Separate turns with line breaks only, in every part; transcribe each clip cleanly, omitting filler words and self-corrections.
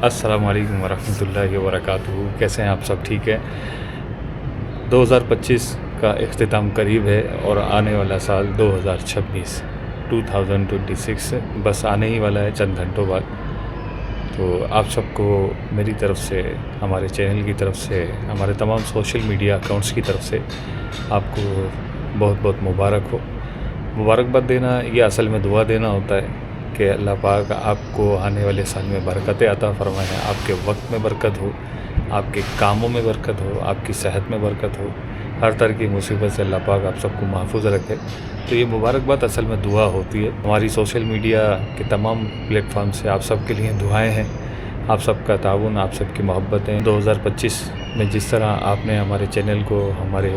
السلام علیکم ورحمۃ اللہ وبرکاتہ. کیسے ہیں آپ سب؟ ٹھیک ہے. 2025 کا اختتام قریب ہے اور آنے والا سال 2026 بس آنے ہی والا ہے چند گھنٹوں بعد. تو آپ سب کو میری طرف سے، ہمارے چینل کی طرف سے، ہمارے تمام سوشل میڈیا اکاؤنٹس کی طرف سے آپ کو بہت بہت مبارک ہو. مبارکباد دینا یہ اصل میں دعا دینا ہوتا ہے کہ اللہ پاک آپ کو آنے والے سال میں برکتیں عطا فرمائیں، آپ کے وقت میں برکت ہو، آپ کے کاموں میں برکت ہو، آپ کی صحت میں برکت ہو، ہر طرح کی مصیبت سے اللہ پاک آپ سب کو محفوظ رکھے. تو یہ مبارکباد اصل میں دعا ہوتی ہے. ہماری سوشل میڈیا کے تمام پلیٹ فارم سے آپ سب کے لیے دعائیں ہیں. آپ سب کا تعاون، آپ سب کی محبتیں. 2025 میں جس طرح آپ نے ہمارے چینل کو، ہمارے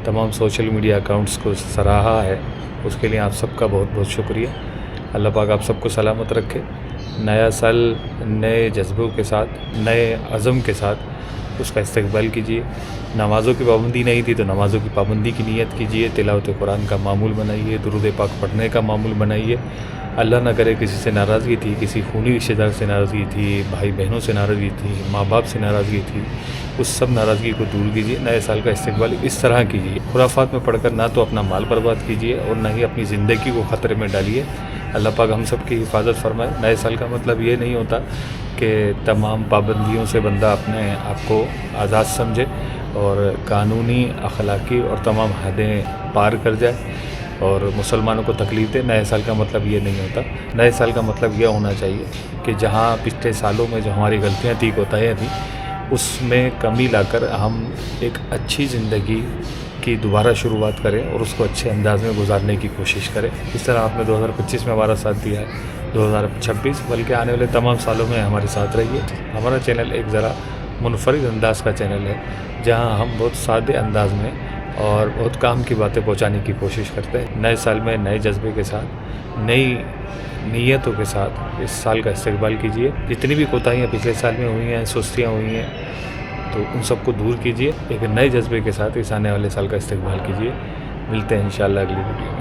تمام سوشل میڈیا اکاؤنٹس کو سراہا ہے، اس کے لیے آپ سب کا بہت بہت شکریہ. اللہ پاک آپ سب کو سلامت رکھے. نیا سال نئے جذبوں کے ساتھ، نئے عزم کے ساتھ اس کا استقبال کیجیے. نمازوں کی پابندی نہیں تھی تو نمازوں کی پابندی کی نیت کیجیے. تلاوت قرآن کا معمول بنائیے، درود پاک پڑھنے کا معمول بنائیے. اللہ نہ کرے کسی سے ناراضگی تھی، کسی خونی رشتہ دار سے ناراضگی تھی، بھائی بہنوں سے ناراضگی تھی، ماں باپ سے ناراضگی تھی، اس سب ناراضگی کو دور کیجیے. نئے سال کا استقبال اس طرح کیجیے. خرافات میں پڑھ کر نہ تو اپنا مال برباد کیجیے اور نہ ہی اپنی زندگی کو خطرے میں ڈالیے. اللہ پاک ہم سب کی حفاظت فرمائے. نئے سال کا مطلب یہ نہیں ہوتا کہ تمام پابندیوں سے بندہ اپنے آپ کو آزاد سمجھے اور قانونی، اخلاقی اور تمام حدیں پار کر جائے اور مسلمانوں کو تکلیف دے. نئے سال کا مطلب یہ نہیں ہوتا. نئے سال کا مطلب یہ ہونا چاہیے کہ جہاں پچھلے سالوں میں جو ہماری غلطیاں تھیں، کوتاہیاں تھیں، اس میں کمی لا کر ہم ایک اچھی زندگی کی دوبارہ شروعات کریں اور اس کو اچھے انداز میں گزارنے کی کوشش کریں. اس طرح آپ نے 2025 میں ہمارا ساتھ دیا ہے، 2026 بلکہ آنے والے تمام سالوں میں ہمارے ساتھ رہیے. ہمارا چینل ایک ذرا منفرد انداز کا چینل ہے جہاں ہم بہت سادے انداز میں اور بہت کام کی باتیں پہنچانے کی کوشش کرتے ہیں. نئے سال میں نئے جذبے کے ساتھ، نئی نیتوں کے ساتھ اس سال کا استقبال کیجیے. جتنی بھی کوتاہیاں پچھلے سال میں ہوئی ہیں، سستیاں ہوئی ہیں، تو ان سب کو دور کیجیے. ایک نئے جذبے کے ساتھ اس آنے والے سال کا استقبال کیجیے. ملتے ہیں انشاءاللہ اگلی ویڈیو.